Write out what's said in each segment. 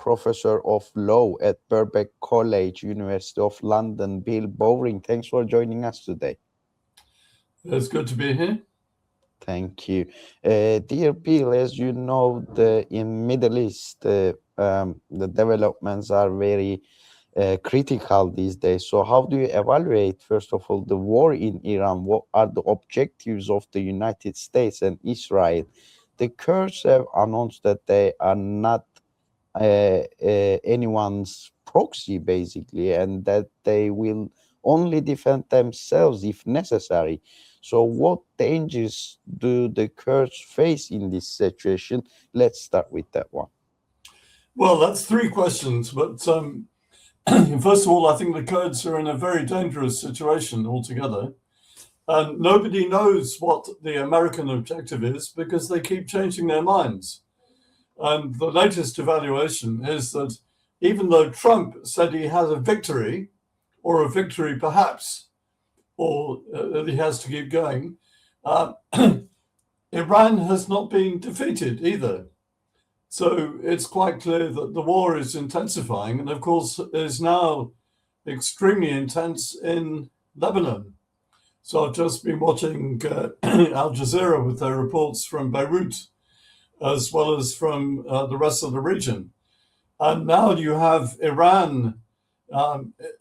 Professor of Law at Birkbeck College, University of London, Bill Bowring. Thanks for joining us today. It's good to be here. Thank you. Dear Bill, as you know, in Middle East, the developments are very critical these days. So how do you evaluate, first of all, the war in Iran? What are the objectives of the United States and Israel? The Kurds have announced that they are not anyone's proxy, basically, and that they will only defend themselves if necessary. So what dangers do the Kurds face in this situation? Let's start with that one. Well, that's three questions, but first of all, I think the Kurds are in a very dangerous situation altogether. And nobody knows what the American objective is because they keep changing their minds. And the latest evaluation is that even though Trump said he has a victory, or a victory perhaps, or that he has to keep going, Iran has not been defeated either. So it's quite clear that the war is intensifying, and of course is now extremely intense in Lebanon. So I've just been watching Al Jazeera with their reports from Beirut, as well as from the rest of the region. And now you have Iran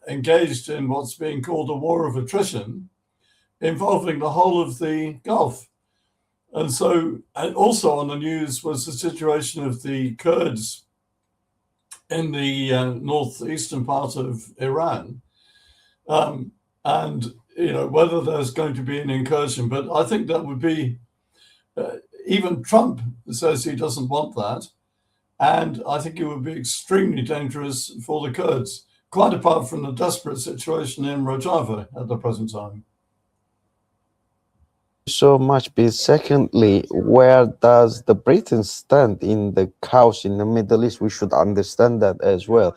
engaged in what's being called a war of attrition, involving the whole of the Gulf. And so, and also on the news was the situation of the Kurds in the northeastern part of Iran. And, you know, whether there's going to be an incursion, but I think that would be, even Trump says he doesn't want that. And I think it would be extremely dangerous for the Kurds, quite apart from the desperate situation in Rojava at the present time. So much, Bill. Secondly, where does the Britain stand in the chaos in the Middle East? We should understand that as well.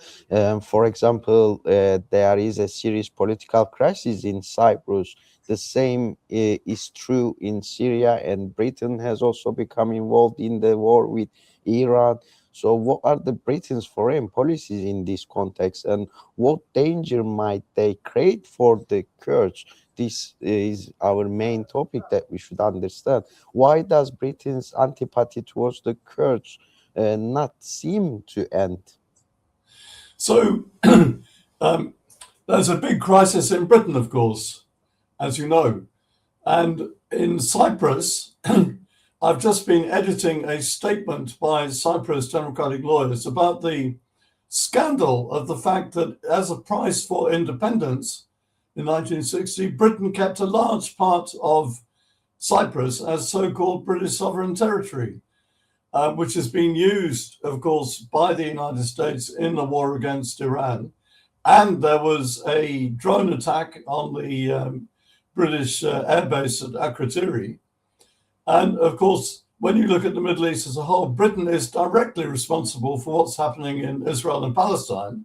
For example, there is a serious political crisis in Cyprus. The same is true in Syria, and Britain has also become involved in the war with Iran. So what are the Britain's foreign policies in this context, and what danger might they create for the Kurds? This is our main topic that we should understand. Why does Britain's antipathy towards the Kurds not seem to end? So there's a big crisis in Britain, of course, as you know. And in Cyprus, I've just been editing a statement by Cyprus democratic lawyers about the scandal of the fact that as a price for independence in 1960, Britain kept a large part of Cyprus as so-called British sovereign territory, which has been used, of course, by the United States in the war against Iran. And there was a drone attack on the British airbase at Akrotiri. And of course, when you look at the Middle East as a whole, Britain is directly responsible for what's happening in Israel and Palestine.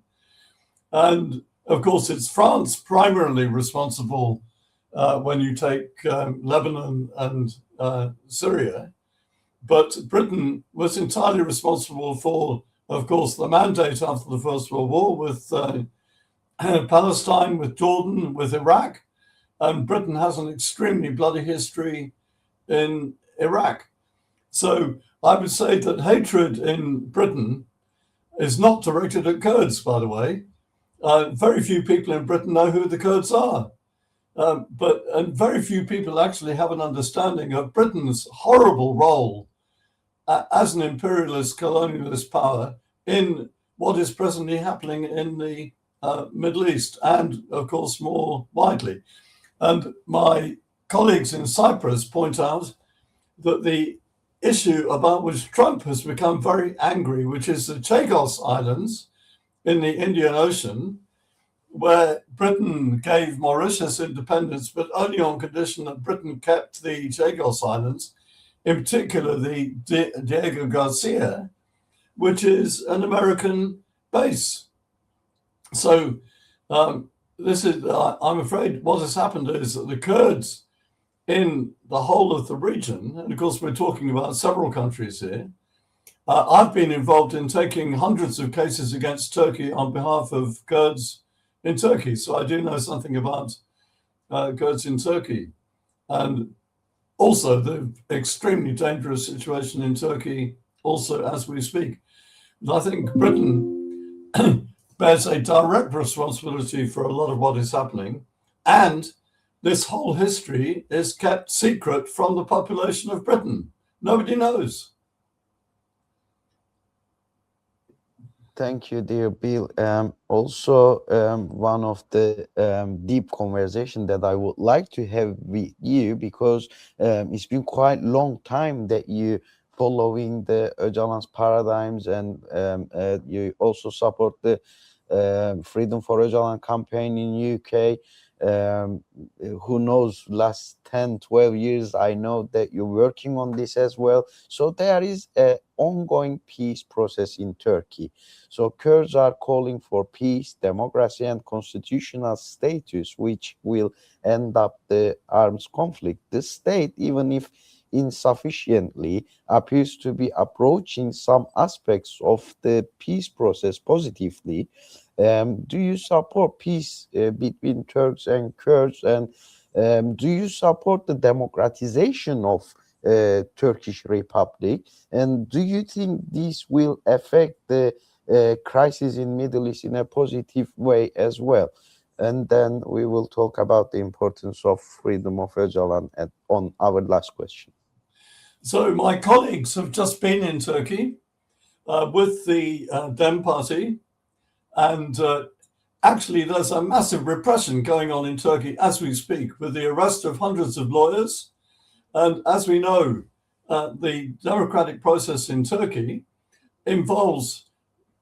And of course, it's France primarily responsible when you take Lebanon and Syria. But Britain was entirely responsible for, of course, the mandate after the First World War with Palestine, with Jordan, with Iraq. And Britain has an extremely bloody history in Iraq. So I would say that hatred in Britain is not directed at Kurds, by the way. Very few people in Britain know who the Kurds are. But very few people actually have an understanding of Britain's horrible role as an imperialist colonialist power in what is presently happening in the Middle East and, of course, more widely. And my colleagues in Cyprus point out that the issue about which Trump has become very angry, which is the Chagos Islands in the Indian Ocean, where Britain gave Mauritius independence, but only on condition that Britain kept the Chagos Islands, in particular the Diego Garcia, which is an American base. So this is, I'm afraid what has happened is that the Kurds in the whole of the region, and of course we're talking about several countries here, I've been involved in taking hundreds of cases against Turkey on behalf of Kurds in Turkey, so I do know something about Kurds in Turkey, and also the extremely dangerous situation in Turkey also as we speak. And I think Britain bears a direct responsibility for a lot of what is happening, and this whole history is kept secret from the population of Britain. Nobody knows. Thank you, dear Bill. Also, one of the deep conversation that I would like to have with you, because it's been quite long time that you following the Öcalan's paradigms, and you also support the Freedom for Öcalan campaign in UK. Who knows, last 10-12 years I know that you're working on this as well. So there is a ongoing peace process in Turkey. So Kurds are calling for peace, democracy, and constitutional status, which will end up the arms conflict. The state, even if insufficiently, appears to be approaching some aspects of the peace process positively. Do you support peace between Turks and Kurds, and do you support the democratization of Turkish Republic? And do you think this will affect the crisis in Middle East in a positive way as well? And then we will talk about the importance of freedom of Öcalan on our last question. So my colleagues have just been in Turkey with the Dem Party, and actually there's a massive repression going on in Turkey as we speak, with the arrest of hundreds of lawyers. And as we know, the democratic process in Turkey involves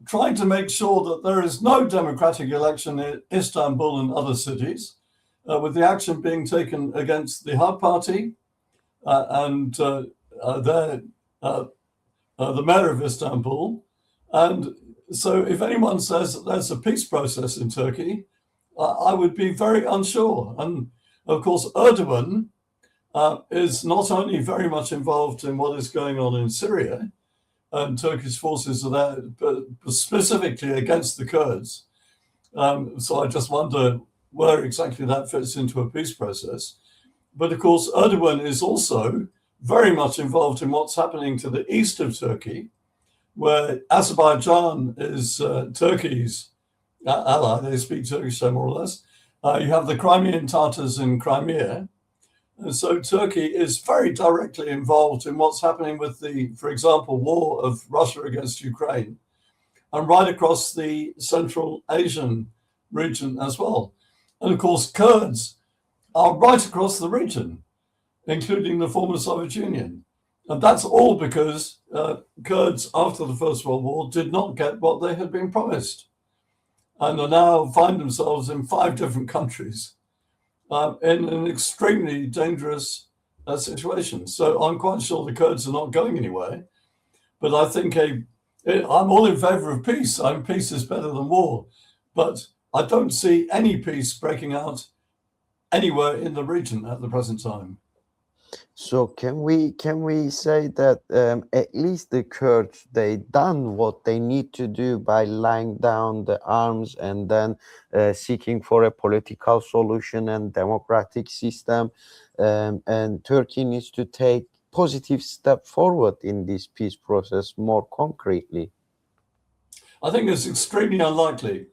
trying to make sure that there is no democratic election in Istanbul and other cities, with the action being taken against the Halk Party and the mayor of Istanbul. And so if anyone says that there's a peace process in Turkey, I would be very unsure. And of course, Erdogan is not only very much involved in what is going on in Syria, and Turkish forces are there, but specifically against the Kurds. So I just wonder where exactly that fits into a peace process. But of course, Erdogan is also very much involved in what's happening to the east of Turkey, where Azerbaijan is Turkey's ally. They speak Turkish, so more or less. You have the Crimean Tatars in Crimea. And so Turkey is very directly involved in what's happening with the, for example, war of Russia against Ukraine, and right across the Central Asian region as well. And of course, Kurds are right across the region, including the former Soviet Union. And that's all because Kurds, after the First World War, did not get what they had been promised, and are now find themselves in 5 different countries in an extremely dangerous situation. So I'm quite sure the Kurds are not going anywhere. But I think I'm all in favor of peace. Peace is better than war. But I don't see any peace breaking out anywhere in the region at the present time. So can we say that at least the Kurds, they done what they need to do by laying down the arms and then seeking for a political solution and democratic system, and Turkey needs to take positive step forward in this peace process more concretely? I think it's extremely unlikely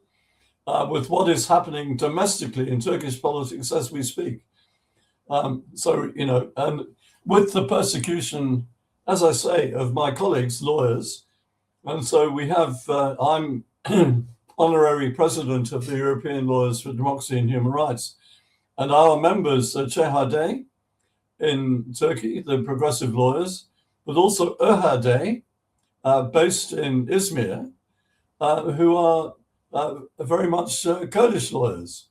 with what is happening domestically in Turkish politics as we speak. So, you know, and with the persecution, as I say, of my colleagues, lawyers, and so we have, I'm honorary president of the European Lawyers for Democracy and Human Rights, and our members are CHD in Turkey, the progressive lawyers, but also ÖHD, based in Izmir, who are very much Kurdish lawyers.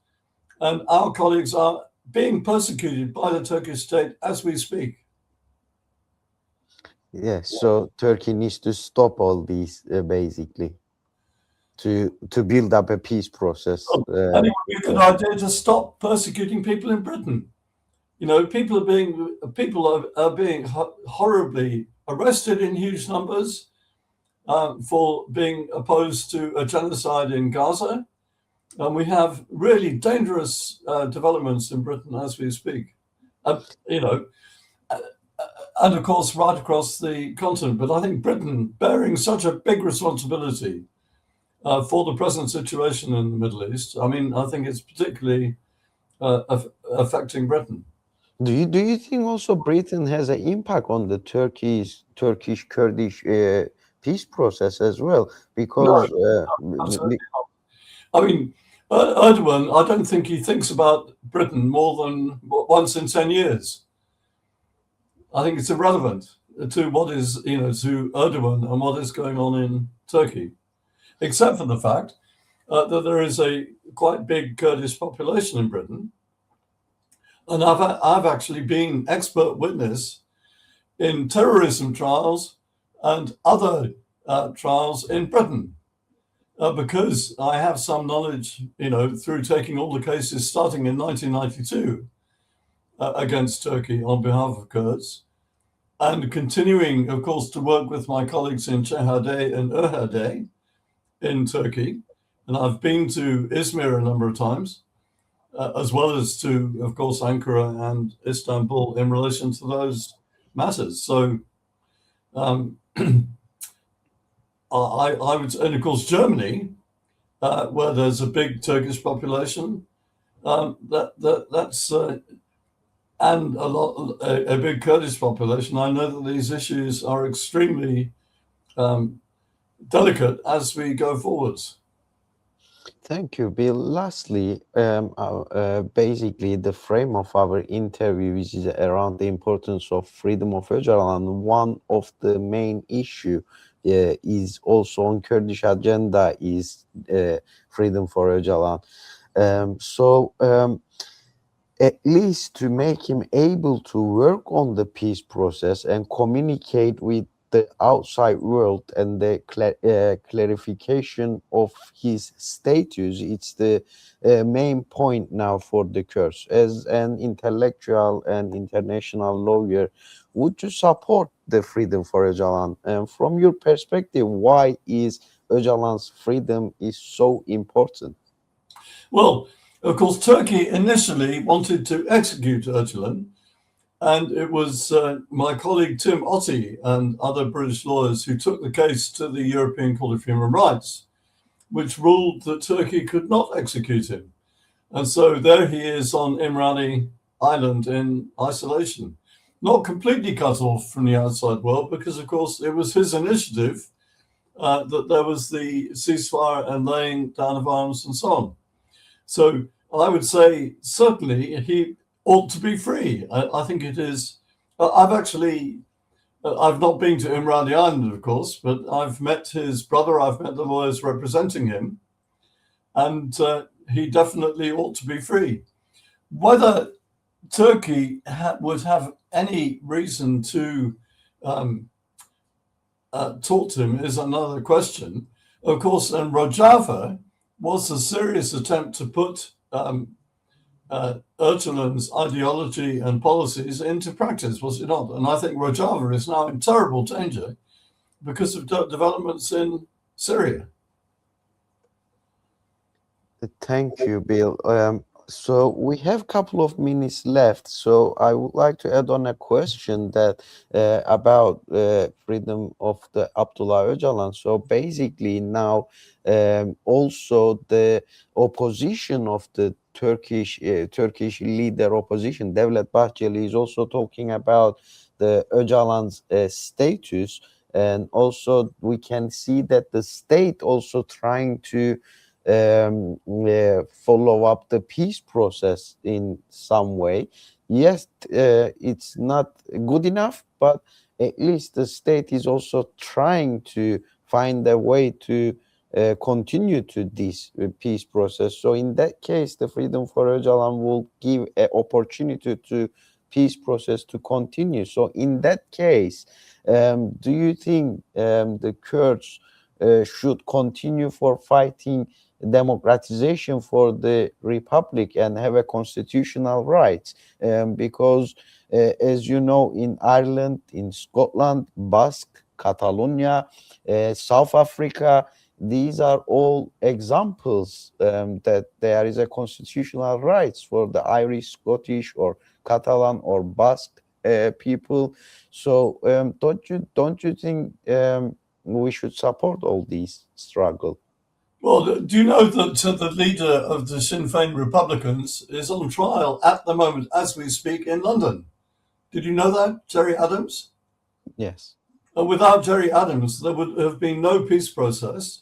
And our colleagues are being persecuted by the Turkish state as we speak. Yes, so Turkey needs to stop all these basically to build up a peace process. And it would be a good idea to stop persecuting people in Britain. You know, people are being horribly arrested in huge numbers. for being opposed to a genocide in Gaza. And we have really dangerous developments in Britain as we speak. You know, and of course, right across the continent. But I think Britain, bearing such a big responsibility for the present situation in the Middle East, I mean, I think it's particularly affecting Britain. Do you think also Britain has an impact on the Turkish Kurdish peace process as well? No, Because absolutely not. I mean, Erdogan, I don't think he thinks about Britain more than once in 10 years. I think it's irrelevant to what is, to Erdogan and what is going on in Turkey, except for the fact that there is a quite big Kurdish population in Britain. And I've actually been expert witness in terrorism trials and other trials in Britain because I have some knowledge, through taking all the cases starting in 1992 against Turkey on behalf of Kurds, and continuing, of course, to work with my colleagues in Cehade and Öhade in Turkey. And I've been to Izmir a number of times, as well as to, of course, Ankara and Istanbul in relation to those matters. So I would, and of course, Germany, where there's a big Turkish population, that's and a big Kurdish population. I know that these issues are extremely delicate as we go forwards. Thank you, Bill. Lastly, basically, the frame of our interview is around the importance of freedom of Öcalan. One of the main issue is also on Kurdish agenda is freedom for Öcalan. At least to make him able to work on the peace process and communicate with the outside world and the clarification of his status, it's the main point now for the Kurds. As an intellectual and international lawyer, would you support the freedom for Öcalan? And from your perspective, why is Öcalan's freedom is so important? Well, of course, Turkey initially wanted to execute Öcalan, and it was my colleague Tim Otti and other British lawyers who took the case to the European Court of Human Rights, which ruled that Turkey could not execute him. And so there he is on Imrani Island in isolation, not completely cut off from the outside world, because, of course, it was his initiative that there was the ceasefire and laying down of arms and so on. So I would say certainly he ought to be free. I think it is. I've not been to Imrani Island, of course, but I've met his brother. I've met the lawyers representing him, and he definitely ought to be free. Whether Turkey would have any reason to talk to him is another question. Of course, and Rojava was a serious attempt to put Öcalan's ideology and policies into practice, was it not? And I think Rojava is now in terrible danger because of developments in Syria. Thank you, Bill. So we have a couple of minutes left. So I would like to add on a question that about freedom of the Abdullah Öcalan. So basically now also the opposition of the Turkish leader opposition, Devlet Bahçeli, is also talking about the Öcalan's status, and also we can see that the state also trying to follow up the peace process in some way. Yes, it's not good enough, but at least the state is also trying to find a way to continue to this peace process. So in that case, the freedom for Öcalan will give an opportunity to peace process to continue. So in that case, do you think the Kurds should continue for fighting democratization for the republic and have a constitutional rights? Because as you know, in Ireland, in Scotland, Basque Catalonia, South Africa. These are all examples that there is a constitutional rights for the Irish, Scottish, or Catalan or Basque people. So don't you think we should support all these struggle? Well, do you know that the leader of the Sinn Féin Republicans is on trial at the moment as we speak in London? Did you know that, Jerry Adams? Yes. Without Jerry Adams, there would have been no peace process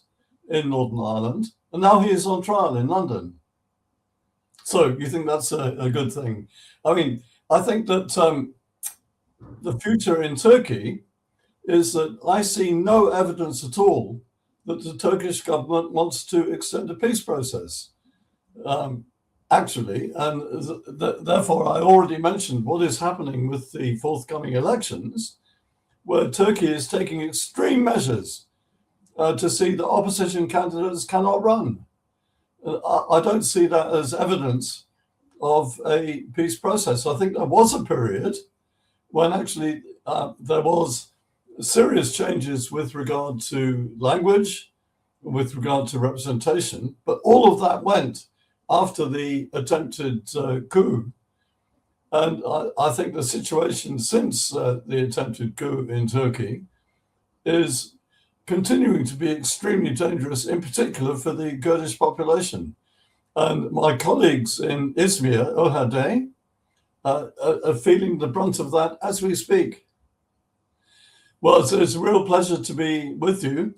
in Northern Ireland, and now he is on trial in London. So you think that's a good thing? I mean, I think that the future in Turkey is that I see no evidence at all that the Turkish government wants to extend a peace process, actually. And therefore, I already mentioned what is happening with the forthcoming elections, where Turkey is taking extreme measures to see that opposition candidates cannot run. I don't see that as evidence of a peace process. I think there was a period when actually there was serious changes with regard to language, with regard to representation, but all of that went after the attempted coup. And I think the situation since the attempted coup in Turkey is continuing to be extremely dangerous, in particular for the Kurdish population. And my colleagues in Izmir, Ohade, are feeling the brunt of that as we speak. Well, it's a real pleasure to be with you.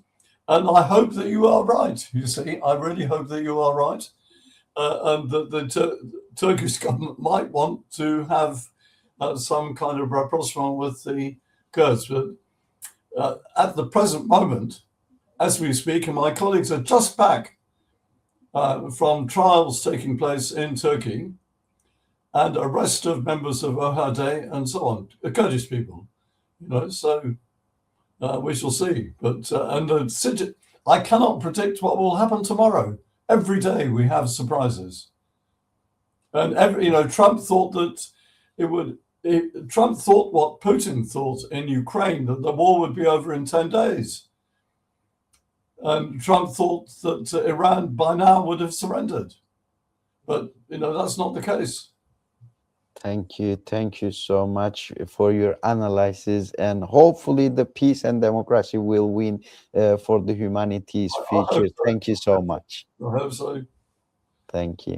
And I hope that you are right, you see. I really hope that you are right. And that the Turkish government might want to have some kind of rapprochement with the Kurds. But at the present moment, as we speak, and my colleagues are just back from trials taking place in Turkey and arrest of members of Ohade and so on, Kurdish people, so we shall see. But I cannot predict what will happen tomorrow. Every day we have surprises. And Trump thought that Trump thought what Putin thought in Ukraine, that the war would be over in 10 days. And Trump thought that Iran by now would have surrendered. But, that's not the case. Thank you so much for your analysis, and hopefully the peace and democracy will win for the humanity's future. Thank you so much. I hope so. Thank you.